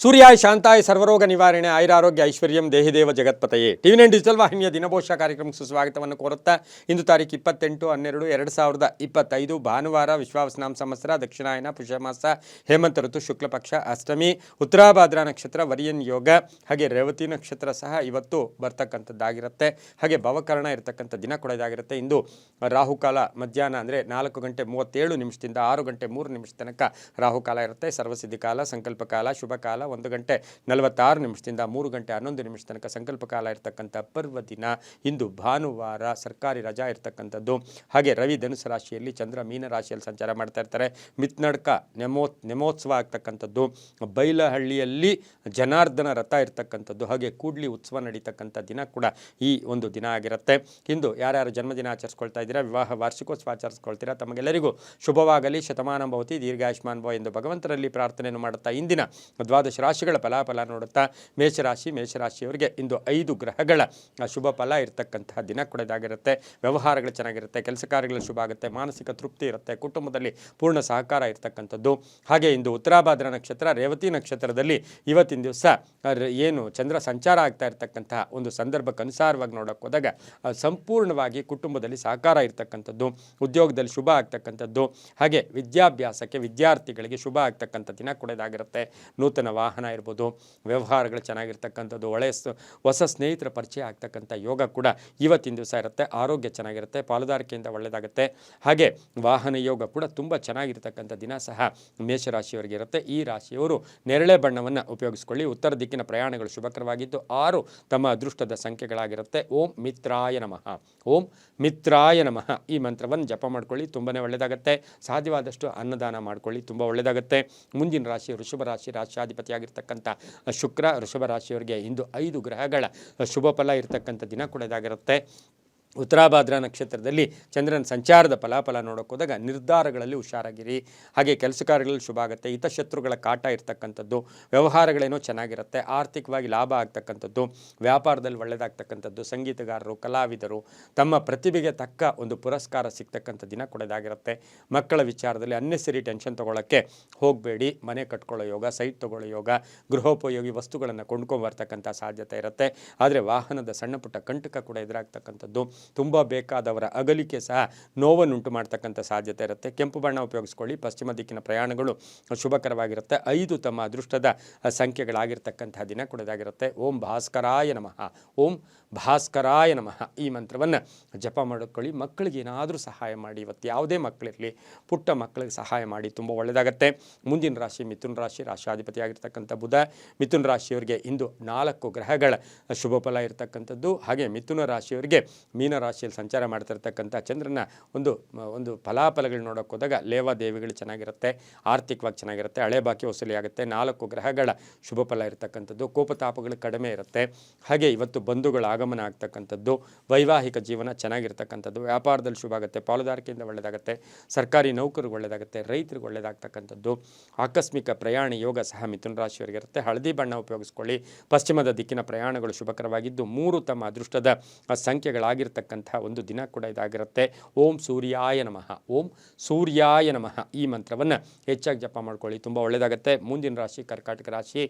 ಸೂರ್ಯಾಯ ಶಾಂತಾಯ ಸರ್ವರೋಗ ನಿವಾರಣೆ ಆಯುರಾರೋಗ್ಯ ಐಶ್ವರ್ಯಂ ದೇಹಿದೇವ ಜಗತ್ಪತಯೇ ಟಿವಿ9 ಡಿಜಿಟಲ್ ವಾಹಿನಿಯ ದಿನಭೋಷ ಕಾರ್ಯಕ್ರಮಕ್ಕೆ ಸುಸ್ವಾಗತವನ್ನು ಕೋರುತ್ತಾ ಇಂದು ತಾರೀಕು 28/12/2025 ಭಾನುವಾರ ವಿಶ್ವಾವಸನಾಮ ಸಂವತ್ಸರ ದಕ್ಷಿಣಾಯನ ಪುಷ್ಯಮಾಸ ಹೇಮಂತ ಋತು ಶುಕ್ಲ ಪಕ್ಷ ಅಷ್ಟಮಿ ಉತ್ತರಾಭಾದ್ರಾ ನಕ್ಷತ್ರ ವರಿಯನ್ ಯೋಗ ಹಾಗೆ ರೇವತಿ ನಕ್ಷತ್ರ ಸಹ ಇವತ್ತು ಬರ್ತಕ್ಕಂಥದ್ದಾಗಿರುತ್ತೆ. ಹಾಗೆ ಭವಕರಣ ಇರತಕ್ಕಂಥ ದಿನ ಕೂಡ ಇದಾಗಿರುತ್ತೆ. ಇಂದು ರಾಹುಕಾಲ ಮಧ್ಯಾಹ್ನ ಅಂದರೆ 4:37 6:03 ತನಕ ರಾಹುಕಾಲ ಇರುತ್ತೆ. ಸರ್ವಸಿದ್ಧಿ ಕಾಲ, ಸಂಕಲ್ಪ ಕಾಲ, ಶುಭ ಕಾಲ 1:46 3:11 ತನಕ ಸಂಕಲ್ಪ ಕಾಲ ಇರತಕ್ಕಂಥ ಪರ್ವ ದಿನ. ಇಂದು ಭಾನುವಾರ, ಸರ್ಕಾರಿ ರಜಾ ಇರತಕ್ಕಂಥದ್ದು. ಹಾಗೆ ರವಿ ಧನುಸು ರಾಶಿಯಲ್ಲಿ, ಚಂದ್ರ ಮೀನ ರಾಶಿಯಲ್ಲಿ ಸಂಚಾರ ಮಾಡ್ತಾ ಇರ್ತಾರೆ. ಮಿತ್ನಡ್ಕ ನೆಮೋತ್ಸವ ಆಗ್ತಕ್ಕಂಥದ್ದು, ಬೈಲಹಳ್ಳಿಯಲ್ಲಿ ಜನಾರ್ದನ ರಥ ಇರ್ತಕ್ಕಂಥದ್ದು, ಹಾಗೆ ಕೂಡ್ಲಿ ಉತ್ಸವ ನಡೀತಕ್ಕಂಥ ದಿನ ಕೂಡ ಈ ಒಂದು ದಿನ ಆಗಿರುತ್ತೆ. ಇಂದು ಯಾರ್ಯಾರು ಜನ್ಮದಿನ ಆಚರಿಸ್ಕೊಳ್ತಾ ಇದ್ದೀರಾ, ವಿವಾಹ ವಾರ್ಷಿಕೋತ್ಸವ ಆಚರಿಸ್ಕೊಳ್ತೀರಾ, ತಮಗೆಲ್ಲರಿಗೂ ಶುಭವಾಗಲಿ, ಶತಮಾನ ಭವತಿ, ದೀರ್ಘಾಯುಷ್ಮಾನ್ ಭವ ಎಂದು ಭಗವಂತರಲ್ಲಿ ಪ್ರಾರ್ಥನೆಯನ್ನು ಮಾಡುತ್ತಾ ಇಂದಿನ ದ್ವಾದಶ ರಾಶಿಗಳ ಫಲಾಫಲ ನೋಡುತ್ತಾ ಮೇಷರಾಶಿಯವರಿಗೆ ಇಂದು 5 ಗ್ರಹಗಳ ಶುಭ ಫಲ ಇರತಕ್ಕಂತಹ ದಿನ ಕೂಡ ಇದಾಗಿರುತ್ತೆ. ವ್ಯವಹಾರಗಳು ಚೆನ್ನಾಗಿರುತ್ತೆ, ಕೆಲಸ ಕಾರ್ಯಗಳು ಶುಭ ಆಗುತ್ತೆ, ಮಾನಸಿಕ ತೃಪ್ತಿ ಇರುತ್ತೆ, ಕುಟುಂಬದಲ್ಲಿ ಪೂರ್ಣ ಸಹಕಾರ ಇರತಕ್ಕಂಥದ್ದು. ಹಾಗೆ ಇಂದು ಉತ್ತರಾಭಾದ್ರಾ ನಕ್ಷತ್ರ, ರೇವತಿ ನಕ್ಷತ್ರದಲ್ಲಿ ಇವತ್ತಿನ ದಿವಸ ಏನು ಚಂದ್ರ ಸಂಚಾರ ಆಗ್ತಾ ಇರತಕ್ಕಂತಹ ಒಂದು ಸಂದರ್ಭಕ್ಕೆ ಅನುಸಾರವಾಗಿ ನೋಡೋಕೆ ಹೋದಾಗ ಸಂಪೂರ್ಣವಾಗಿ ಕುಟುಂಬದಲ್ಲಿ ಸಹಕಾರ ಇರತಕ್ಕಂಥದ್ದು, ಉದ್ಯೋಗದಲ್ಲಿ ಶುಭ ಆಗ್ತಕ್ಕಂಥದ್ದು, ಹಾಗೆ ವಿದ್ಯಾಭ್ಯಾಸಕ್ಕೆ ವಿದ್ಯಾರ್ಥಿಗಳಿಗೆ ಶುಭ ಆಗ್ತಕ್ಕಂಥ ದಿನ ಕೂಡ ಇದಾಗಿರುತ್ತೆ. ನೂತನ ವಾಹನ ಇರ್ಬೋದು, ವ್ಯವಹಾರಗಳು ಚೆನ್ನಾಗಿರ್ತಕ್ಕಂಥದ್ದು, ಹೊಸ ಸ್ನೇಹಿತರ ಪರಿಚಯ ಆಗ್ತಕ್ಕಂಥ ಯೋಗ ಕೂಡ ಇವತ್ತಿನ ದಿವಸ ಇರುತ್ತೆ. ಆರೋಗ್ಯ ಚೆನ್ನಾಗಿರುತ್ತೆ, ಪಾಲುದಾರಿಕೆಯಿಂದ ಒಳ್ಳೆಯದಾಗುತ್ತೆ. ಹಾಗೆ ವಾಹನ ಯೋಗ ಕೂಡ ತುಂಬ ಚೆನ್ನಾಗಿರ್ತಕ್ಕಂಥ ದಿನ ಸಹ ಮೇಷರಾಶಿಯವರಿಗೆ ಇರುತ್ತೆ. ಈ ರಾಶಿಯವರು ನೇರಳೆ ಬಣ್ಣವನ್ನು ಉಪಯೋಗಿಸ್ಕೊಳ್ಳಿ. ಉತ್ತರ ದಿಕ್ಕಿನ ಪ್ರಯಾಣಗಳು ಶುಭಕರವಾಗಿದ್ದು 6 ತಮ್ಮ ಅದೃಷ್ಟದ ಸಂಖ್ಯೆಗಳಾಗಿರುತ್ತೆ. ಓಂ ಮಿತ್ರಾಯ ನಮಃ, ಓಂ ಮಿತ್ರಾಯ ನಮಃ ಈ ಮಂತ್ರವನ್ನು ಜಪ ಮಾಡ್ಕೊಳ್ಳಿ, ತುಂಬಾ ಒಳ್ಳೆಯದಾಗುತ್ತೆ. ಸಾಧ್ಯವಾದಷ್ಟು ಅನ್ನದಾನ ಮಾಡ್ಕೊಳ್ಳಿ, ತುಂಬ ಒಳ್ಳೆಯದಾಗುತ್ತೆ. ಮುಂದಿನ ರಾಶಿ ವೃಷಭ ರಾಶಿ, ರಾಶಿಯಾಧಿಪತಿಯಾಗಿರ್ತಕ್ಕಂಥ ಶುಕ್ರ. ವೃಷಭ ರಾಶಿಯವರಿಗೆ ಇಂದು 5 ಗ್ರಹಗಳ ಶುಭ ಫಲ ಇರತಕ್ಕಂಥ ದಿನ ಕೂಡ ಇದಾಗಿರುತ್ತೆ. ಉತ್ತರಾಭಾದ್ರಾ ನಕ್ಷತ್ರದಲ್ಲಿ ಚಂದ್ರನ ಸಂಚಾರದ ಫಲಾಫಲ ನೋಡೋಕೆ ಹೋದಾಗ ನಿರ್ಧಾರಗಳಲ್ಲಿ ಹುಷಾರಾಗಿರಿ. ಹಾಗೆ ಕೆಲಸ ಕಾರ್ಯಗಳಲ್ಲಿ ಶುಭ ಆಗುತ್ತೆ. ಹಿತಶತ್ರುಗಳ ಕಾಟ ಇರ್ತಕ್ಕಂಥದ್ದು, ವ್ಯವಹಾರಗಳೇನೋ ಚೆನ್ನಾಗಿರುತ್ತೆ, ಆರ್ಥಿಕವಾಗಿ ಲಾಭ ಆಗ್ತಕ್ಕಂಥದ್ದು, ವ್ಯಾಪಾರದಲ್ಲಿ ಒಳ್ಳೆಯದಾಗ್ತಕ್ಕಂಥದ್ದು, ಸಂಗೀತಗಾರರು, ಕಲಾವಿದರು ತಮ್ಮ ಪ್ರತಿಭೆಗೆ ತಕ್ಕ ಒಂದು ಪುರಸ್ಕಾರ ಸಿಗ್ತಕ್ಕಂಥ ದಿನ ಕೂಡ ಇದಾಗಿರುತ್ತೆ. ಮಕ್ಕಳ ವಿಚಾರದಲ್ಲಿ ಅನ್ನೆಸರಿ ಟೆನ್ಷನ್ ತೊಗೊಳ್ಳೋಕ್ಕೆ ಹೋಗಬೇಡಿ. ಮನೆ ಕಟ್ಕೊಳ್ಳೋ ಯೋಗ, ಸೈಟ್ ತೊಗೊಳ್ಳೋ ಯೋಗ, ಗೃಹೋಪಯೋಗಿ ವಸ್ತುಗಳನ್ನು ಕೊಂಡ್ಕೊಂಬರ್ತಕ್ಕಂಥ ಸಾಧ್ಯತೆ ಇರುತ್ತೆ. ಆದರೆ ವಾಹನದ ಸಣ್ಣ ಪುಟ್ಟ ಕಂಟಕ ಕೂಡ ಎದುರಾಗ್ತಕ್ಕಂಥದ್ದು, ತುಂಬ ಬೇಕಾದವರ ಅಗಲಿಕೆ ಸಹ ನೋವನ್ನುಂಟು ಮಾಡ್ತಕ್ಕಂಥ ಸಾಧ್ಯತೆ ಇರುತ್ತೆ. ಕೆಂಪು ಬಣ್ಣ ಉಪಯೋಗಿಸ್ಕೊಳ್ಳಿ. ಪಶ್ಚಿಮ ದಿಕ್ಕಿನ ಪ್ರಯಾಣಗಳು ಶುಭಕರವಾಗಿರುತ್ತೆ. 5 ತಮ್ಮ ಅದೃಷ್ಟದ ಸಂಖ್ಯೆಗಳಾಗಿರ್ತಕ್ಕಂತಹ ದಿನ ಕೂಡ ಇದಾಗಿರುತ್ತೆ. ಓಂ ಭಾಸ್ಕರಾಯ ನಮಃ, ಓಂ ಭಾಸ್ಕರಾಯ ನಮಃ ಈ ಮಂತ್ರವನ್ನು ಜಪ ಮಾಡಿಕೊಳ್ಳಿ. ಮಕ್ಕಳಿಗೆ ಏನಾದರೂ ಸಹಾಯ ಮಾಡಿ. ಇವತ್ತು ಯಾವುದೇ ಮಕ್ಕಳಿರಲಿ, ಪುಟ್ಟ ಮಕ್ಕಳಿಗೆ ಸಹಾಯ ಮಾಡಿ, ತುಂಬ ಒಳ್ಳೆಯದಾಗುತ್ತೆ. ಮುಂದಿನ ರಾಶಿ ಮಿಥುನ ರಾಶಿ, ರಾಶಿಯಾಧಿಪತಿಯಾಗಿರ್ತಕ್ಕಂಥ ಬುಧ. ಮಿಥುನ ರಾಶಿಯವರಿಗೆ ಇಂದು 4 ಗ್ರಹಗಳ ಶುಭ ಫಲ ಇರತಕ್ಕಂಥದ್ದು. ಹಾಗೆ ಮಿಥುನ ರಾಶಿಯವರಿಗೆ ಮೀನ ರಾಶಿಯಲ್ಲಿ ಸಂಚಾರ ಮಾಡ್ತಿರ್ತಕ್ಕಂಥ ಚಂದ್ರನ ಒಂದು ಫಲಾಫಲಗಳು ನೋಡೋಕೆ ಹೋದಾಗ ಲೇವಾದೇವಿಗಳು ಚೆನ್ನಾಗಿರುತ್ತೆ, ಆರ್ಥಿಕವಾಗಿ ಚೆನ್ನಾಗಿರುತ್ತೆ, ಹಳೆ ಬಾಕಿ ವಸೂಲಿ ಆಗುತ್ತೆ. 4 ಗ್ರಹಗಳ ಶುಭ ಫಲ ಇರತಕ್ಕಂಥದ್ದು. ಕೋಪತಾಪಗಳು ಕಡಿಮೆ ಇರುತ್ತೆ. ಹಾಗೆ ಇವತ್ತು ಬಂಧುಗಳ ಆಗಮನ ಆಗ್ತಕ್ಕಂಥದ್ದು, ವೈವಾಹಿಕ ಜೀವನ ಚೆನ್ನಾಗಿರ್ತಕ್ಕಂಥದ್ದು, ವ್ಯಾಪಾರದಲ್ಲಿ ಶುಭ ಆಗುತ್ತೆ, ಪಾಲುದಾರಿಕೆಯಿಂದ ಒಳ್ಳೆಯದಾಗುತ್ತೆ, ಸರ್ಕಾರಿ ನೌಕರಿಗೆ ಒಳ್ಳೆಯದಾಗುತ್ತೆ, ರೈತರಿಗೆ ಒಳ್ಳೆಯದಾಗ್ತಕ್ಕಂಥದ್ದು. ಆಕಸ್ಮಿಕ ಪ್ರಯಾಣ ಯೋಗ ಸಹ ಮಿಥುನ ರಾಶಿಯವರಿಗೆ ಇರುತ್ತೆ. ಹಳದಿ ಬಣ್ಣ ಉಪಯೋಗಿಸ್ಕೊಳ್ಳಿ. ಪಶ್ಚಿಮದ ದಿಕ್ಕಿನ ಪ್ರಯಾಣಗಳು ಶುಭಕರವಾಗಿದ್ದು 3 ತಮ್ಮ ಅದೃಷ್ಟದ ಸಂಖ್ಯೆಗಳಾಗಿರ್ತಕ್ಕಂಥ ಒಂದು ದಿನ ಕೂಡ ಇದಾಗಿರುತ್ತೆ. ಓಂ ಸೂರ್ಯಾಯ ನಮಃ, ಓಂ ಸೂರ್ಯಾಯ ನಮಃ ಈ ಮಂತ್ರವನ್ನು ಹೆಚ್ಚಾಗಿ ಜಪ ಮಾಡ್ಕೊಳ್ಳಿ, ತುಂಬ ಒಳ್ಳೆಯದಾಗುತ್ತೆ. ಮುಂದಿನ ರಾಶಿ ಕರ್ಕಾಟಕ ರಾಶಿ,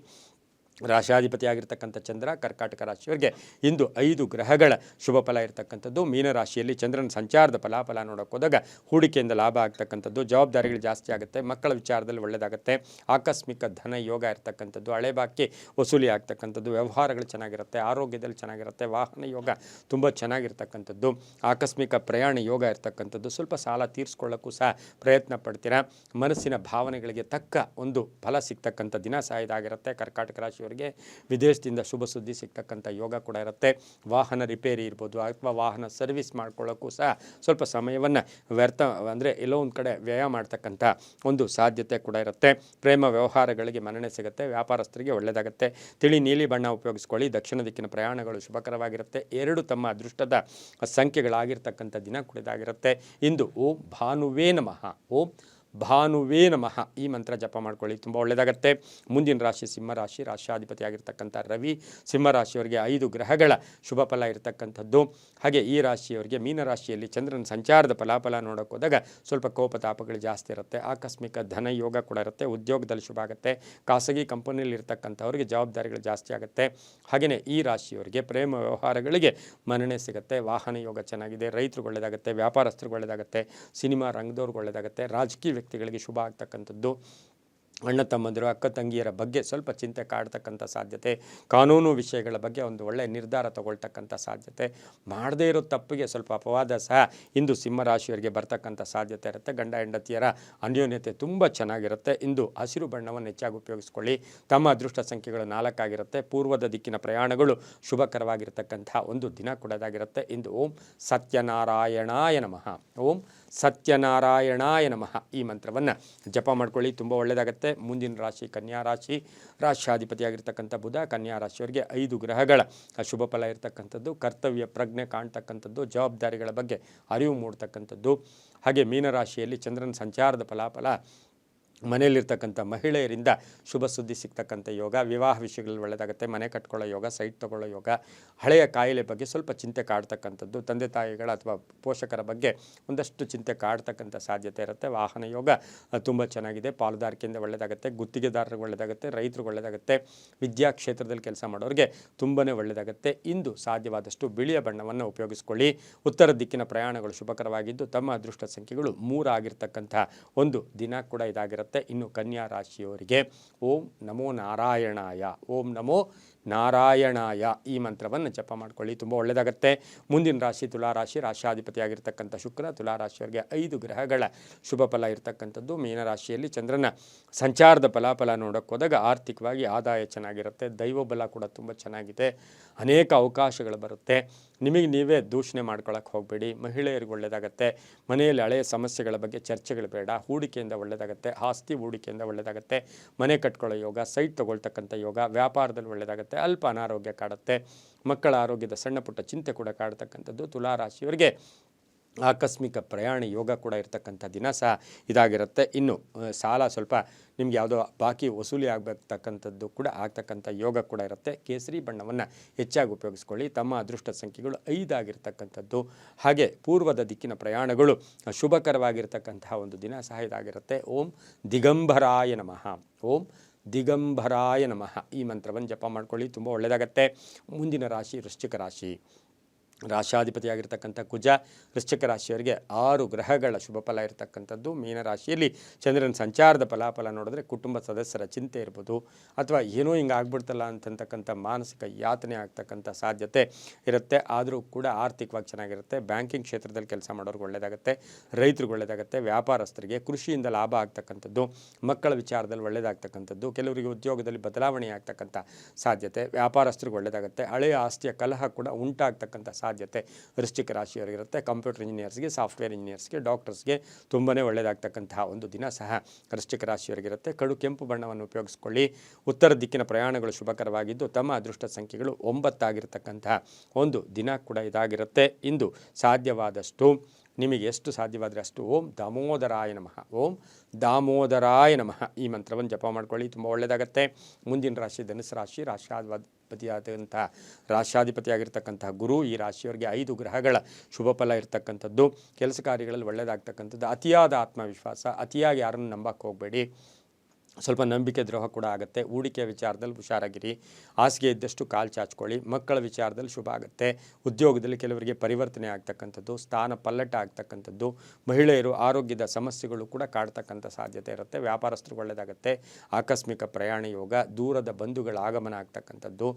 ರಾಶಿಯಾಧಿಪತಿಯಾಗಿರ್ತಕ್ಕಂಥ ಚಂದ್ರ. ಕರ್ಕಾಟಕ ರಾಶಿಯವರಿಗೆ ಇಂದು 5 ಗ್ರಹಗಳ ಶುಭ ಫಲ ಇರತಕ್ಕಂಥದ್ದು. ಮೀನರಾಶಿಯಲ್ಲಿ ಚಂದ್ರನ ಸಂಚಾರದ ಫಲಾಫಲ ನೋಡೋಕೆ ಹೋದಾಗ ಹೂಡಿಕೆಯಿಂದ ಲಾಭ ಆಗ್ತಕ್ಕಂಥದ್ದು, ಜವಾಬ್ದಾರಿಗಳು ಜಾಸ್ತಿ ಆಗುತ್ತೆ, ಮಕ್ಕಳ ವಿಚಾರದಲ್ಲಿ ಒಳ್ಳೆಯದಾಗುತ್ತೆ, ಆಕಸ್ಮಿಕ ಧನ ಯೋಗ ಇರ್ತಕ್ಕಂಥದ್ದು, ಹಳೆ ಬಾಕಿ ವಸೂಲಿ ಆಗ್ತಕ್ಕಂಥದ್ದು, ವ್ಯವಹಾರಗಳು ಚೆನ್ನಾಗಿರುತ್ತೆ, ಆರೋಗ್ಯದಲ್ಲಿ ಚೆನ್ನಾಗಿರುತ್ತೆ, ವಾಹನ ಯೋಗ ತುಂಬ ಚೆನ್ನಾಗಿರ್ತಕ್ಕಂಥದ್ದು, ಆಕಸ್ಮಿಕ ಪ್ರಯಾಣ ಯೋಗ ಇರ್ತಕ್ಕಂಥದ್ದು. ಸ್ವಲ್ಪ ಸಾಲ ತೀರಿಸ್ಕೊಳ್ಳೋಕ್ಕೂ ಸಹ ಪ್ರಯತ್ನ ಪಡ್ತೀರಾ. ಮನಸ್ಸಿನ ಭಾವನೆಗಳಿಗೆ ತಕ್ಕ ಒಂದು ಫಲ ಸಿಗ್ತಕ್ಕಂಥ ದಿನ ಸಹ ಇದಾಗಿರುತ್ತೆ. ಕರ್ಕಾಟಕ ರಾಶಿ ವಿದೇಶದಿಂದ ಶುಭ ಸುದ್ದಿ ಸಿಗ್ತಕ್ಕಂಥ ಯೋಗ ಕೂಡ ಇರುತ್ತೆ. ವಾಹನ ರಿಪೇರಿ ಇರ್ಬೋದು ಅಥವಾ ವಾಹನ ಸರ್ವಿಸ್ ಮಾಡ್ಕೊಳ್ಳೋಕ್ಕೂ ಸಹ ಸ್ವಲ್ಪ ಸಮಯವನ್ನು ಅಂದರೆ ಎಲ್ಲೋ ಒಂದು ಕಡೆ ವ್ಯಯ ಮಾಡ್ತಕ್ಕಂಥ ಒಂದು ಸಾಧ್ಯತೆ ಕೂಡ ಇರುತ್ತೆ. ಪ್ರೇಮ ವ್ಯವಹಾರಗಳಿಗೆ ಮನ್ನಣೆ ಸಿಗುತ್ತೆ, ವ್ಯಾಪಾರಸ್ಥರಿಗೆ ಒಳ್ಳೆಯದಾಗುತ್ತೆ. ತಿಳಿ ನೀಲಿ ಬಣ್ಣ ಉಪಯೋಗಿಸ್ಕೊಳ್ಳಿ. ದಕ್ಷಿಣ ದಿಕ್ಕಿನ ಪ್ರಯಾಣಗಳು ಶುಭಕರವಾಗಿರುತ್ತೆ. 2 ತಮ್ಮ ಅದೃಷ್ಟದ ಸಂಖ್ಯೆಗಳಾಗಿರ್ತಕ್ಕಂಥ ದಿನ ಕೂಡ ಇದಾಗಿರುತ್ತೆ. ಇಂದು ಓಂ ಭಾನುವೇ ನಮಃ, ಓಂ ಭಾನುವೇ ನಮಃ ಈ ಮಂತ್ರ ಜಪ ಮಾಡ್ಕೊಳ್ಳಿ, ತುಂಬ ಒಳ್ಳೆಯದಾಗತ್ತೆ. ಮುಂದಿನ ರಾಶಿ ಸಿಂಹರಾಶಿ, ರಾಶ್ಯಾಧಿಪತಿ ಆಗಿರ್ತಕ್ಕಂಥ ರವಿ. ಸಿಂಹರಾಶಿಯವರಿಗೆ 5 ಗ್ರಹಗಳ ಶುಭ ಫಲ ಇರತಕ್ಕಂಥದ್ದು. ಹಾಗೆ ಈ ರಾಶಿಯವರಿಗೆ ಮೀನರಾಶಿಯಲ್ಲಿ ಚಂದ್ರನ ಸಂಚಾರದ ಫಲಾಫಲ ನೋಡೋಕೆ ಹೋದಾಗ ಸ್ವಲ್ಪ ಕೋಪತಾಪಗಳು ಜಾಸ್ತಿ ಇರುತ್ತೆ. ಆಕಸ್ಮಿಕ ಧನ ಯೋಗ ಕೂಡ ಇರುತ್ತೆ. ಉದ್ಯೋಗದಲ್ಲಿ ಶುಭ ಆಗುತ್ತೆ. ಖಾಸಗಿ ಕಂಪನಿಯಲ್ಲಿ ಇರ್ತಕ್ಕಂಥವ್ರಿಗೆ ಜವಾಬ್ದಾರಿಗಳು ಜಾಸ್ತಿ ಆಗುತ್ತೆ. ಹಾಗೆಯೇ ಈ ರಾಶಿಯವರಿಗೆ ಪ್ರೇಮ ವ್ಯವಹಾರಗಳಿಗೆ ಮನ್ನಣೆ ಸಿಗುತ್ತೆ. ವಾಹನ ಯೋಗ ಚೆನ್ನಾಗಿದೆ. ರೈತರಿಗೆ ಒಳ್ಳೆಯದಾಗುತ್ತೆ. ವ್ಯಾಪಾರಸ್ಥರಿಗೆ ಒಳ್ಳೆಯದಾಗುತ್ತೆ. ಸಿನಿಮಾ ರಂಗದವ್ರಿಗೆ ಒಳ್ಳೆಯದಾಗುತ್ತೆ. ರಾಜಕೀಯ ವ್ಯಕ್ತಿಗಳಿಗೆ ಶುಭ ಆಗ್ತಕ್ಕಂಥದ್ದು. ಅಣ್ಣ ತಮ್ಮಂದಿರು ಅಕ್ಕ ತಂಗಿಯರ ಬಗ್ಗೆ ಸ್ವಲ್ಪ ಚಿಂತೆ ಕಾಡ್ತಕ್ಕಂಥ ಸಾಧ್ಯತೆ. ಕಾನೂನು ವಿಷಯಗಳ ಬಗ್ಗೆ ಒಂದು ಒಳ್ಳೆಯ ನಿರ್ಧಾರ ತಗೊಳ್ತಕ್ಕಂಥ ಸಾಧ್ಯತೆ. ಮಾಡದೇ ಇರೋ ತಪ್ಪಿಗೆ ಸ್ವಲ್ಪ ಅಪವಾದ ಸಹ ಇಂದು ಸಿಂಹರಾಶಿಯವರಿಗೆ ಬರ್ತಕ್ಕಂಥ ಸಾಧ್ಯತೆ ಇರುತ್ತೆ. ಗಂಡ ಹೆಂಡತಿಯರ ಅನ್ಯೋನ್ಯತೆ ತುಂಬ ಚೆನ್ನಾಗಿರುತ್ತೆ. ಇಂದು ಹಸಿರು ಬಣ್ಣವನ್ನು ಹೆಚ್ಚಾಗಿ ಉಪಯೋಗಿಸ್ಕೊಳ್ಳಿ. ತಮ್ಮ ಅದೃಷ್ಟ ಸಂಖ್ಯೆಗಳು 4 ಆಗಿರುತ್ತೆ. ಪೂರ್ವದ ದಿಕ್ಕಿನ ಪ್ರಯಾಣಗಳು ಶುಭಕರವಾಗಿರ್ತಕ್ಕಂಥ ಒಂದು ದಿನ ಕೊಡೋದಾಗಿರುತ್ತೆ. ಇಂದು ಓಂ ಸತ್ಯನಾರಾಯಣಾಯ ನಮಃ, ಓಂ ಸತ್ಯನಾರಾಯಣಾಯ ನಮಃ ಈ ಮಂತ್ರವನ್ನು ಜಪ ಮಾಡ್ಕೊಳ್ಳಿ, ತುಂಬ ಒಳ್ಳೆಯದಾಗುತ್ತೆ. ಮುಂದಿನ ರಾಶಿ ಕನ್ಯಾ ರಾಶಿ, ರಾಶ್ಯಾಧಿಪತಿಯಾಗಿರ್ತಕ್ಕಂಥ ಬುಧ. ಕನ್ಯಾ ರಾಶಿಯವರಿಗೆ 5 ಗ್ರಹಗಳ ಶುಭ ಫಲ ಇರತಕ್ಕಂಥದ್ದು. ಕರ್ತವ್ಯ ಪ್ರಜ್ಞೆ ಕಾಣ್ತಕ್ಕಂಥದ್ದು. ಜವಾಬ್ದಾರಿಗಳ ಬಗ್ಗೆ ಅರಿವು ಮೂಡ್ತಕ್ಕಂಥದ್ದು. ಹಾಗೆ ಮೀನರಾಶಿಯಲ್ಲಿ ಚಂದ್ರನ ಸಂಚಾರದ ಫಲಾಫಲ ಮನೆಯಲ್ಲಿರ್ತಕ್ಕಂಥ ಮಹಿಳೆಯರಿಂದ ಶುಭ ಸುದ್ದಿ ಸಿಗ್ತಕ್ಕಂಥ ಯೋಗ. ವಿವಾಹ ವಿಷಯಗಳಲ್ಲಿ ಒಳ್ಳೆಯದಾಗುತ್ತೆ. ಮನೆ ಕಟ್ಕೊಳ್ಳೋ ಯೋಗ, ಸೈಟ್ ತೊಗೊಳ್ಳೋ ಯೋಗ. ಹಳೆಯ ಕಾಯಿಲೆ ಬಗ್ಗೆ ಸ್ವಲ್ಪ ಚಿಂತೆ ಕಾಡ್ತಕ್ಕಂಥದ್ದು. ತಂದೆ ತಾಯಿಗಳ ಅಥವಾ ಪೋಷಕರ ಬಗ್ಗೆ ಒಂದಷ್ಟು ಚಿಂತೆ ಕಾಡ್ತಕ್ಕಂಥ ಸಾಧ್ಯತೆ ಇರುತ್ತೆ. ವಾಹನ ಯೋಗ ತುಂಬ ಚೆನ್ನಾಗಿದೆ. ಪಾಲುದಾರಿಕೆಯಿಂದ ಒಳ್ಳೆಯದಾಗುತ್ತೆ. ಗುತ್ತಿಗೆದಾರರಿಗೆ ಒಳ್ಳೆಯದಾಗುತ್ತೆ. ರೈತರಿಗೆ ಒಳ್ಳೆಯದಾಗುತ್ತೆ. ವಿದ್ಯಾ ಕ್ಷೇತ್ರದಲ್ಲಿ ಕೆಲಸ ಮಾಡೋರಿಗೆ ತುಂಬಾ ಒಳ್ಳೆಯದಾಗುತ್ತೆ. ಇಂದು ಸಾಧ್ಯವಾದಷ್ಟು ಬಿಳಿಯ ಬಣ್ಣವನ್ನು ಉಪಯೋಗಿಸ್ಕೊಳ್ಳಿ. ಉತ್ತರ ದಿಕ್ಕಿನ ಪ್ರಯಾಣಗಳು ಶುಭಕರವಾಗಿದ್ದು ತಮ್ಮ ಅದೃಷ್ಟ ಸಂಖ್ಯೆಗಳು 3 ಆಗಿರ್ತಕ್ಕಂಥ ಒಂದು ದಿನ ಕೂಡ ಇದಾಗಿರುತ್ತೆ. ಇನ್ನು ಕನ್ಯಾ ರಾಶಿಯವರಿಗೆ ಓಂ ನಮೋ ನಾರಾಯಣಾಯ, ಓಂ ನಮೋ ನಾರಾಯಣಾಯ ಈ ಮಂತ್ರವನ್ನು ಜಪ ಮಾಡ್ಕೊಳ್ಳಿ, ತುಂಬ ಒಳ್ಳೆಯದಾಗುತ್ತೆ. ಮುಂದಿನ ರಾಶಿ ತುಲಾರಾಶಿ, ರಾಶ್ಯಾಧಿಪತಿಯಾಗಿರ್ತಕ್ಕಂಥ ಶುಕ್ರ. ತುಲಾರಾಶಿಯವರಿಗೆ 5 ಗ್ರಹಗಳ ಶುಭ ಫಲ ಇರತಕ್ಕಂಥದ್ದು. ಮೀನರಾಶಿಯಲ್ಲಿ ಚಂದ್ರನ ಸಂಚಾರದ ಫಲಾಫಲ ನೋಡೋಕೆ ಹೋದಾಗ ಆರ್ಥಿಕವಾಗಿ ಆದಾಯ ಚೆನ್ನಾಗಿರುತ್ತೆ. ದೈವಬಲ ಕೂಡ ತುಂಬ ಚೆನ್ನಾಗಿದೆ. ಅನೇಕ ಅವಕಾಶಗಳು ಬರುತ್ತೆ. ನಿಮಗೆ ನೀವೇ ದೂಷಣೆ ಮಾಡ್ಕೊಳ್ಳೋಕೆ ಹೋಗಬೇಡಿ. ಮಹಿಳೆಯರಿಗೆ ಒಳ್ಳೆಯದಾಗುತ್ತೆ. ಮನೆಯಲ್ಲಿ ಹಳೆಯ ಸಮಸ್ಯೆಗಳ ಬಗ್ಗೆ ಚರ್ಚೆಗಳು ಬೇಡ. ಹೂಡಿಕೆಯಿಂದ ಒಳ್ಳೆಯದಾಗುತ್ತೆ. ಆಸ್ತಿ ಹೂಡಿಕೆಯಿಂದ ಒಳ್ಳೆಯದಾಗುತ್ತೆ. ಮನೆ ಕಟ್ಕೊಳ್ಳೋ ಯೋಗ, ಸೈಟ್ ತೊಗೊಳ್ತಕ್ಕಂಥ ಯೋಗ. ವ್ಯಾಪಾರದಲ್ಲಿ ಒಳ್ಳೆಯದಾಗುತ್ತೆ. ಅಲ್ಪ ಅನಾರೋಗ್ಯ ಕಾಡುತ್ತೆ. ಮಕ್ಕಳ ಆರೋಗ್ಯದ ಸಣ್ಣ ಪುಟ್ಟ ಚಿಂತೆ ಕೂಡ ಕಾಡ್ತಕ್ಕಂಥದ್ದು. ತುಲಾರಾಶಿಯವರಿಗೆ ಆಕಸ್ಮಿಕ ಪ್ರಯಾಣ ಯೋಗ ಕೂಡ ಇರತಕ್ಕಂಥ ದಿನ ಸಹ ಇದಾಗಿರುತ್ತೆ. ಇನ್ನು ಸಾಲ ಸ್ವಲ್ಪ ನಿಮ್ಗೆ ಯಾವುದೋ ಬಾಕಿ ವಸೂಲಿ ಆಗಬೇಕತಕ್ಕಂಥದ್ದು ಕೂಡ ಆಗ್ತಕ್ಕಂಥ ಯೋಗ ಕೂಡ ಇರುತ್ತೆ. ಕೇಸರಿ ಬಣ್ಣವನ್ನು ಹೆಚ್ಚಾಗಿ ಉಪಯೋಗಿಸ್ಕೊಳ್ಳಿ. ತಮ್ಮ ಅದೃಷ್ಟ ಸಂಖ್ಯೆಗಳು 5 ಆಗಿರ್ತಕ್ಕಂಥದ್ದು. ಹಾಗೆ ಪೂರ್ವದ ದಿಕ್ಕಿನ ಪ್ರಯಾಣಗಳು ಶುಭಕರವಾಗಿರ್ತಕ್ಕಂತಹ ಒಂದು ದಿನ ಸಹ ಇದಾಗಿರುತ್ತೆ. ಓಂ ದಿಗಂಬರಾಯ ನಮಃ, ಓಂ ದಿಗಂಬರಾಯ ನಮಃ ಈ ಮಂತ್ರವನ್ನು ಜಪ ಮಾಡ್ಕೊಳ್ಳಿ, ತುಂಬ ಒಳ್ಳೆಯದಾಗತ್ತೆ. ಮುಂದಿನ ರಾಶಿ ವೃಶ್ಚಿಕ ರಾಶಿ, ರಾಶಾಧಿಪತಿಯಾಗಿರ್ತಕ್ಕಂಥ ಕುಜ. ವೃಶ್ಚಿಕ ರಾಶಿಯವರಿಗೆ 6 ಗ್ರಹಗಳ ಶುಭ ಫಲ ಇರತಕ್ಕಂಥದ್ದು. ಮೀನರಾಶಿಯಲ್ಲಿ ಚಂದ್ರನ ಸಂಚಾರದ ಫಲಾಫಲ ನೋಡಿದ್ರೆ ಕುಟುಂಬ ಸದಸ್ಯರ ಚಿಂತೆ ಇರ್ಬೋದು, ಅಥವಾ ಏನೋ ಹಿಂಗೆ ಆಗ್ಬಿಡ್ತಲ್ಲ ಅಂತಕ್ಕಂಥ ಮಾನಸಿಕ ಯಾತನೆ ಆಗ್ತಕ್ಕಂಥ ಸಾಧ್ಯತೆ ಇರುತ್ತೆ. ಆದರೂ ಕೂಡ ಆರ್ಥಿಕವಾಗಿ ಚೆನ್ನಾಗಿರುತ್ತೆ. ಬ್ಯಾಂಕಿಂಗ್ ಕ್ಷೇತ್ರದಲ್ಲಿ ಕೆಲಸ ಮಾಡೋರಿಗೆ ಒಳ್ಳೆಯದಾಗುತ್ತೆ. ರೈತರಿಗೆ ಒಳ್ಳೆಯದಾಗುತ್ತೆ. ವ್ಯಾಪಾರಸ್ಥರಿಗೆ ಕೃಷಿಯಿಂದ ಲಾಭ ಆಗ್ತಕ್ಕಂಥದ್ದು. ಮಕ್ಕಳ ವಿಚಾರದಲ್ಲಿ ಒಳ್ಳೆಯದಾಗ್ತಕ್ಕಂಥದ್ದು. ಕೆಲವರಿಗೆ ಉದ್ಯೋಗದಲ್ಲಿ ಬದಲಾವಣೆ ಆಗ್ತಕ್ಕಂಥ ಸಾಧ್ಯತೆ. ವ್ಯಾಪಾರಸ್ಥರಿಗೆ ಒಳ್ಳೆಯದಾಗುತ್ತೆ. ಹಳೆಯ ಆಸ್ತಿಯ ಕಲಹ ಕೂಡ ಉಂಟಾಗ್ತಕ್ಕಂಥ ಸಾಧ್ಯತೆ ವೃಶ್ಚಿಕ ರಾಶಿಯವರಿಗಿರುತ್ತೆ. ಕಂಪ್ಯೂಟರ್ ಇಂಜಿನಿಯರ್ಸ್ಗೆ, ಸಾಫ್ಟ್ವೇರ್ ಇಂಜಿನಿಯರ್ಸ್ಗೆ, ಡಾಕ್ಟರ್ಸ್ಗೆ ತುಂಬನೇ ಒಳ್ಳೆಯದಾಗ್ತಕ್ಕಂತಹ ಒಂದು ದಿನ ಸಹ ವೃಶ್ಚಿಕ ರಾಶಿಯವರಿಗಿರುತ್ತೆ. ಕಡು ಕೆಂಪು ಬಣ್ಣವನ್ನು ಉಪಯೋಗಿಸ್ಕೊಳ್ಳಿ. ಉತ್ತರ ದಿಕ್ಕಿನ ಪ್ರಯಾಣಗಳು ಶುಭಕರವಾಗಿದ್ದು ತಮ್ಮ ಅದೃಷ್ಟ ಸಂಖ್ಯೆಗಳು 9 ಆಗಿರತಕ್ಕಂತಹ ಒಂದು ದಿನ ಕೂಡ ಇದಾಗಿರುತ್ತೆ. ಇಂದು ಸಾಧ್ಯವಾದಷ್ಟು ನಿಮಗೆ ಎಷ್ಟು ಸಾಧ್ಯವಾದರೆ ಅಷ್ಟು ಓಂ ದಾಮೋದರಾಯ ನಮಃ, ಓಂ ದಾಮೋದರಾಯ ನಮಃ ಈ ಮಂತ್ರವನ್ನು ಜಪ ಮಾಡ್ಕೊಳ್ಳಿ, ತುಂಬ ಒಳ್ಳೆಯದಾಗತ್ತೆ. ಮುಂದಿನ ರಾಶಿ ಧನುಸು ರಾಶಿ, ರಾಶ್ಯಾಧಿಪತಿಯಾಗಿರ್ತಕ್ಕಂತಹ ಗುರು. ಈ ರಾಶಿಯವರಿಗೆ 5 ಗ್ರಹಗಳ ಶುಭ ಫಲ ಇರತಕ್ಕಂಥದ್ದು. ಕೆಲಸ ಕಾರ್ಯಗಳಲ್ಲಿ ಒಳ್ಳೆಯದಾಗ್ತಕ್ಕಂಥದ್ದು. ಅತಿಯಾದ ಆತ್ಮವಿಶ್ವಾಸ, ಅತಿಯಾಗಿ ಯಾರನ್ನು ನಂಬಕ್ಕೆ ಹೋಗಬೇಡಿ. ಸ್ವಲ್ಪ ನಂಬಿಕೆ ದ್ರೋಹ ಕೂಡ ಆಗುತ್ತೆ. ಹೂಡಿಕೆ ವಿಚಾರದಲ್ಲಿ ಹುಷಾರಾಗಿರಿ. ಹಾಸಿಗೆ ಇದ್ದಷ್ಟು ಕಾಲು ಚಾಚ್ಕೊಳ್ಳಿ. ಮಕ್ಕಳ ವಿಚಾರದಲ್ಲಿ ಶುಭ ಆಗುತ್ತೆ. ಉದ್ಯೋಗದಲ್ಲಿ ಕೆಲವರಿಗೆ ಪರಿವರ್ತನೆ ಆಗ್ತಕ್ಕಂಥದ್ದು, ಸ್ಥಾನ ಪಲ್ಲಟ ಆಗ್ತಕ್ಕಂಥದ್ದು. ಮಹಿಳೆಯರು ಆರೋಗ್ಯದ ಸಮಸ್ಯೆಗಳು ಕೂಡ ಕಾಡ್ತಕ್ಕಂಥ ಸಾಧ್ಯತೆ ಇರುತ್ತೆ. ವ್ಯಾಪಾರಸ್ಥರಿಗೆ ಒಳ್ಳೆಯದಾಗುತ್ತೆ. ಆಕಸ್ಮಿಕ ಪ್ರಯಾಣ ಯೋಗ, ದೂರದ ಬಂಧುಗಳ ಆಗಮನ ಆಗ್ತಕ್ಕಂಥದ್ದು.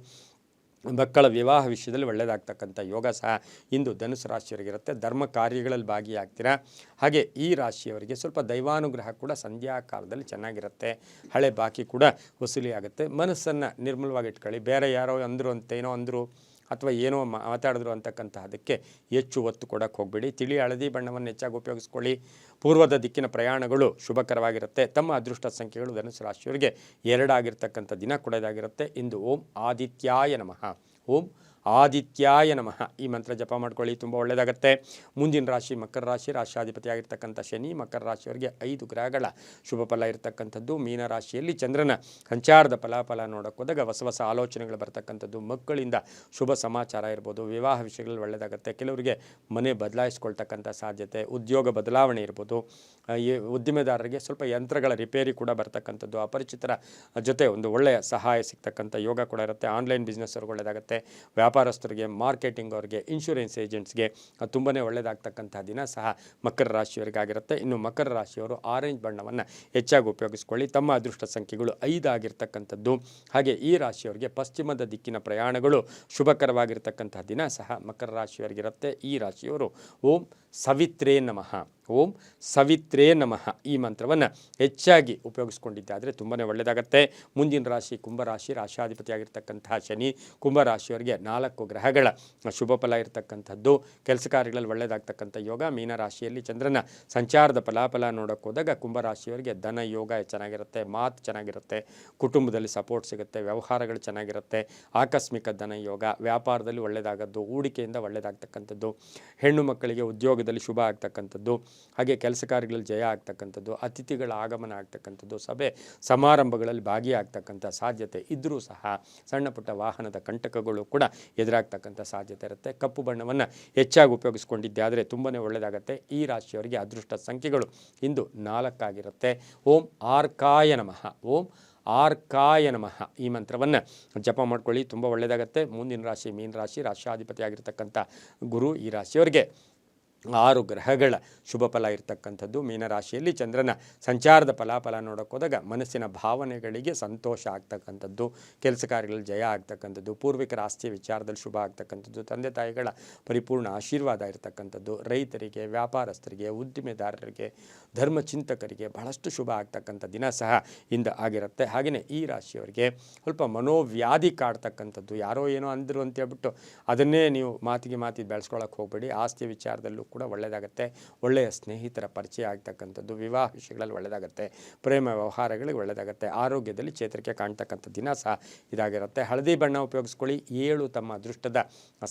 ಮಕ್ಕಳ ವಿವಾಹ ವಿಷಯದಲ್ಲಿ ಒಳ್ಳೆಯದಾಗ್ತಕ್ಕಂಥ ಯೋಗ ಸಹ ಇಂದು ಧನುಸು ರಾಶಿಯವರಿಗಿರುತ್ತೆ. ಧರ್ಮ ಕಾರ್ಯಗಳಲ್ಲಿ ಭಾಗಿಯಾಗ್ತೀರಾ. ಹಾಗೆ ಈ ರಾಶಿಯವರಿಗೆ ಸ್ವಲ್ಪ ದೈವಾನುಗ್ರಹ ಕೂಡ ಸಂಧ್ಯಾಕಾಲದಲ್ಲಿ ಚೆನ್ನಾಗಿರುತ್ತೆ. ಹಳೆ ಬಾಕಿ ಕೂಡ ವಸೂಲಿ ಆಗುತ್ತೆ. ಮನಸ್ಸನ್ನು ನಿರ್ಮಲವಾಗಿ ಇಟ್ಕೊಳ್ಳಿ. ಬೇರೆ ಯಾರೋ ಅಂದರು ಅಂತ ಏನೋ ಅಂದರು ಅಥವಾ ಏನೋ ಮಾತಾಡಿದ್ರು ಅಂತಕ್ಕಂತಹದಕ್ಕೆ ಹೆಚ್ಚು ಒತ್ತು ಕೊಡೋಕ್ಕೆ ಹೋಗಬೇಡಿ. ತಿಳಿ ಹಳದಿ ಬಣ್ಣವನ್ನು ಹೆಚ್ಚಾಗಿ ಉಪಯೋಗಿಸ್ಕೊಳ್ಳಿ. ಪೂರ್ವದ ದಿಕ್ಕಿನ ಪ್ರಯಾಣಗಳು ಶುಭಕರವಾಗಿರುತ್ತೆ. ತಮ್ಮ ಅದೃಷ್ಟ ಸಂಖ್ಯೆಗಳು ಧನುಸು ರಾಶಿಯವರಿಗೆ 2 ಆಗಿರ್ತಕ್ಕಂಥ ದಿನ ಕೂಡ ಇದಾಗಿರುತ್ತೆ. ಇಂದು ಓಂ ಆದಿತ್ಯಾಯ ನಮಃ, ಓಂ ಆದಿತ್ಯಾಯ ನಮಃ ಈ ಮಂತ್ರ ಜಪ ಮಾಡ್ಕೊಳ್ಳಿ, ತುಂಬ ಒಳ್ಳೆಯದಾಗುತ್ತೆ. ಮುಂದಿನ ರಾಶಿ ಮಕರ ರಾಶಿ, ರಾಶಾಧಿಪತಿ ಆಗಿರ್ತಕ್ಕಂಥ ಶನಿ. ಮಕರ ರಾಶಿಯವರಿಗೆ 5 ಗ್ರಹಗಳ ಶುಭ ಫಲ ಇರತಕ್ಕಂಥದ್ದು. ಮೀನ ರಾಶಿಯಲ್ಲಿ ಚಂದ್ರನ ಸಂಚಾರದ ಫಲಾಫಲ ನೋಡೋಕೆ ಹೋದಾಗ ಹೊಸ ಆಲೋಚನೆಗಳು ಬರ್ತಕ್ಕಂಥದ್ದು, ಮಕ್ಕಳಿಂದ ಶುಭ ಸಮಾಚಾರ ಇರ್ಬೋದು, ವಿವಾಹ ವಿಷಯಗಳಲ್ಲಿ ಒಳ್ಳೆಯದಾಗುತ್ತೆ. ಕೆಲವರಿಗೆ ಮನೆ ಬದಲಾಯಿಸ್ಕೊಳ್ತಕ್ಕಂಥ ಸಾಧ್ಯತೆ, ಉದ್ಯೋಗ ಬದಲಾವಣೆ ಇರ್ಬೋದು. ಈ ಉದ್ದಿಮೆದಾರರಿಗೆ ಸ್ವಲ್ಪ ಯಂತ್ರಗಳ ರಿಪೇರಿ ಕೂಡ ಬರ್ತಕ್ಕಂಥದ್ದು, ಅಪರಿಚಿತರ ಜೊತೆ ಒಂದು ಒಳ್ಳೆಯ ಸಹಾಯ ಸಿಗ್ತಕ್ಕಂಥ ಯೋಗ ಕೂಡ ಇರುತ್ತೆ. ಆನ್ಲೈನ್ ಬಿಸ್ನೆಸ್ ಅವ್ರಿಗೆ ಒಳ್ಳೆಯದಾಗುತ್ತೆ. ವ್ಯಾಪಾರಸ್ಥರಿಗೆ, ಮಾರ್ಕೆಟಿಂಗ್ ಅವರಿಗೆ, ಇನ್ಶೂರೆನ್ಸ್ ಏಜೆಂಟ್ಸ್ಗೆ ತುಂಬಾ ಒಳ್ಳೆಯದಾಗ್ತಕ್ಕಂಥ ದಿನ ಸಹ ಮಕರ ರಾಶಿಯವರಿಗಾಗಿರುತ್ತೆ. ಇನ್ನು ಮಕರ ರಾಶಿಯವರು ಆರೆಂಜ್ ಬಣ್ಣವನ್ನು ಹೆಚ್ಚಾಗಿ ಉಪಯೋಗಿಸ್ಕೊಳ್ಳಿ. ತಮ್ಮ ಅದೃಷ್ಟ ಸಂಖ್ಯೆಗಳು 5 ಆಗಿರ್ತಕ್ಕಂಥದ್ದು. ಹಾಗೆ ಈ ರಾಶಿಯವರಿಗೆ ಪಶ್ಚಿಮದ ದಿಕ್ಕಿನ ಪ್ರಯಾಣಗಳು ಶುಭಕರವಾಗಿರ್ತಕ್ಕಂಥ ದಿನ ಸಹ ಮಕರ ರಾಶಿಯವರಿಗಿರುತ್ತೆ. ಈ ರಾಶಿಯವರು ಓಂ ಸವಿತ್ರೇ ನಮಃ, ಓಂ ಸವಿತ್ರೇ ನಮಃ ಈ ಮಂತ್ರವನ್ನು ಹೆಚ್ಚಾಗಿ ಉಪಯೋಗಿಸ್ಕೊಂಡಿದ್ದಾದರೆ ತುಂಬಾ ಒಳ್ಳೆಯದಾಗುತ್ತೆ. ಮುಂದಿನ ರಾಶಿ ಕುಂಭರಾಶಿ, ರಾಶಾಧಿಪತಿಯಾಗಿರ್ತಕ್ಕಂತಹ ಶನಿ. ಕುಂಭರಾಶಿಯವರಿಗೆ 4 ಗ್ರಹಗಳ ಶುಭ ಫಲ ಇರತಕ್ಕಂಥದ್ದು, ಕೆಲಸ ಕಾರ್ಯಗಳಲ್ಲಿ ಒಳ್ಳೆಯದಾಗ್ತಕ್ಕಂಥ ಯೋಗ. ಮೀನರಾಶಿಯಲ್ಲಿ ಚಂದ್ರನ ಸಂಚಾರದ ಫಲಾಫಲ ನೋಡೋಕೆ ಹೋದಾಗ ಕುಂಭರಾಶಿಯವರಿಗೆ ಧನ ಯೋಗ ಚೆನ್ನಾಗಿರುತ್ತೆ, ಮಾತು ಚೆನ್ನಾಗಿರುತ್ತೆ, ಕುಟುಂಬದಲ್ಲಿ ಸಪೋರ್ಟ್ ಸಿಗುತ್ತೆ, ವ್ಯವಹಾರಗಳು ಚೆನ್ನಾಗಿರುತ್ತೆ, ಆಕಸ್ಮಿಕ ಧನ ಯೋಗ, ವ್ಯಾಪಾರದಲ್ಲಿ ಒಳ್ಳೆಯದಾಗದ್ದು, ಹೂಡಿಕೆಯಿಂದ ಒಳ್ಳೆಯದಾಗ್ತಕ್ಕಂಥದ್ದು, ಹೆಣ್ಣು ಮಕ್ಕಳಿಗೆ ಉದ್ಯೋಗದಲ್ಲಿ ಶುಭ ಆಗ್ತಕ್ಕಂಥದ್ದು, ಹಾಗೆ ಕೆಲಸ ಕಾರ್ಯಗಳಲ್ಲಿ ಜಯ ಆಗ್ತಕ್ಕಂಥದ್ದು, ಅತಿಥಿಗಳ ಆಗಮನ ಆಗ್ತಕ್ಕಂಥದ್ದು, ಸಭೆ ಸಮಾರಂಭಗಳಲ್ಲಿ ಭಾಗಿಯಾಗ್ತಕ್ಕಂಥ ಸಾಧ್ಯತೆ ಇದ್ದರೂ ಸಹ ಸಣ್ಣ ಪುಟ್ಟ ವಾಹನದ ಕಂಟಕಗಳು ಕೂಡ ಎದುರಾಗ್ತಕ್ಕಂಥ ಸಾಧ್ಯತೆ ಇರುತ್ತೆ. ಕಪ್ಪು ಬಣ್ಣವನ್ನು ಹೆಚ್ಚಾಗಿ ಉಪಯೋಗಿಸ್ಕೊಂಡಿದ್ದಾದರೆ ತುಂಬಾ ಒಳ್ಳೆಯದಾಗುತ್ತೆ. ಈ ರಾಶಿಯವರಿಗೆ ಅದೃಷ್ಟ ಸಂಖ್ಯೆಗಳು ಇಂದು 4 ಆಗಿರುತ್ತೆ. ಓಂ ಆರ್ಕಾಯ ನಮಃ, ಓಂ ಆರ್ಕಾಯ ನಮಃ ಈ ಮಂತ್ರವನ್ನು ಜಪ ಮಾಡ್ಕೊಳ್ಳಿ, ತುಂಬ ಒಳ್ಳೆಯದಾಗುತ್ತೆ. ಮುಂದಿನ ರಾಶಿ ಮೀನ ರಾಶಿ, ರಾಶಾಧಿಪತಿ ಆಗಿರ್ತಕ್ಕಂಥ ಗುರು. ಈ ರಾಶಿಯವರಿಗೆ 6 ಗ್ರಹಗಳ ಶುಭ ಫಲ ಇರತಕ್ಕಂಥದ್ದು. ಮೀನರಾಶಿಯಲ್ಲಿ ಚಂದ್ರನ ಸಂಚಾರದ ಫಲಾಫಲ ನೋಡೋಕೆ ಹೋದಾಗ ಮನಸ್ಸಿನ ಭಾವನೆಗಳಿಗೆ ಸಂತೋಷ ಆಗ್ತಕ್ಕಂಥದ್ದು, ಕೆಲಸ ಕಾರ್ಯಗಳಲ್ಲಿ ಜಯ ಆಗ್ತಕ್ಕಂಥದ್ದು, ಪೂರ್ವಿಕರ ಆಸ್ತಿಯ ವಿಚಾರದಲ್ಲಿ ಶುಭ ಆಗ್ತಕ್ಕಂಥದ್ದು, ತಂದೆ ತಾಯಿಗಳ ಪರಿಪೂರ್ಣ ಆಶೀರ್ವಾದ ಇರತಕ್ಕಂಥದ್ದು, ರೈತರಿಗೆ, ವ್ಯಾಪಾರಸ್ಥರಿಗೆ, ಉದ್ದಿಮೆದಾರರಿಗೆ, ಧರ್ಮಚಿಂತಕರಿಗೆ ಬಹಳಷ್ಟು ಶುಭ ಆಗ್ತಕ್ಕಂಥ ದಿನ ಸಹ ಇಂದು ಆಗಿರುತ್ತೆ. ಹಾಗೆಯೇ ಈ ರಾಶಿಯವರಿಗೆ ಸ್ವಲ್ಪ ಮನೋವ್ಯಾಧಿ ಕಾಡ್ತಕ್ಕಂಥದ್ದು, ಯಾರೋ ಏನೋ ಅಂದರು ಅಂತೇಳ್ಬಿಟ್ಟು ಅದನ್ನೇ ನೀವು ಮಾತಿಗೆ ಬೆಳೆಸ್ಕೊಳ್ಳೋಕೆ ಹೋಗಬೇಡಿ. ಆಸ್ತಿಯ ವಿಚಾರದಲ್ಲೂ ಕೂಡ ಒಳ್ಳೆಯದಾಗುತ್ತೆ. ಒಳ್ಳೆಯ ಸ್ನೇಹಿತರ ಪರಿಚಯ ಆಗ್ತಕ್ಕಂಥದ್ದು, ವಿವಾಹ ವಿಷಯಗಳಲ್ಲಿ ಒಳ್ಳೆಯದಾಗುತ್ತೆ, ಪ್ರೇಮ ವ್ಯವಹಾರಗಳಿಗೆ ಒಳ್ಳೆಯದಾಗುತ್ತೆ, ಆರೋಗ್ಯದಲ್ಲಿ ಚೇತರಿಕೆ ಕಾಣ್ತಕ್ಕಂಥ ದಿನ ಸಹ ಇದಾಗಿರುತ್ತೆ. ಹಳದಿ ಬಣ್ಣ ಉಪಯೋಗಿಸ್ಕೊಳ್ಳಿ, 7 ತಮ್ಮ ಅದೃಷ್ಟದ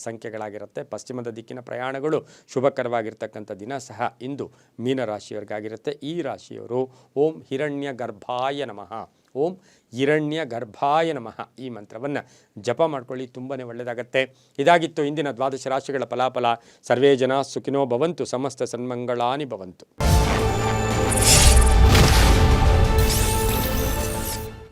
ಸಂಖ್ಯೆಗಳಾಗಿರುತ್ತೆ. ಪಶ್ಚಿಮದ ದಿಕ್ಕಿನ ಪ್ರಯಾಣಗಳು ಶುಭಕರವಾಗಿರ್ತಕ್ಕಂಥ ದಿನ ಸಹ ಇಂದು ಮೀನರಾಶಿಯವರಿಗಾಗಿರುತ್ತೆ. ಈ ರಾಶಿಯವರು ಓಂ ಹಿರಣ್ಯ ಗರ್ಭಾಯ ನಮಃ, ಓಂ ಹಿರಣ್ಯ ಗರ್ಭಾಯ ನಮಃ ಈ ಮಂತ್ರವನ್ನು ಜಪ ಮಾಡ್ಕೊಳ್ಳಿ, ತುಂಬಾ ಒಳ್ಳೆಯದಾಗತ್ತೆ. ಇದಾಗಿತ್ತು ಇಂದಿನ 12 ರಾಶಿಗಳ ಫಲಾಫಲ. ಸರ್ವೇ ಜನ ಸುಖಿನೋ ಭವಂತು, ಸಮಸ್ತ ಸನ್ಮಂಗಳಾನಿ ಭವಂತು.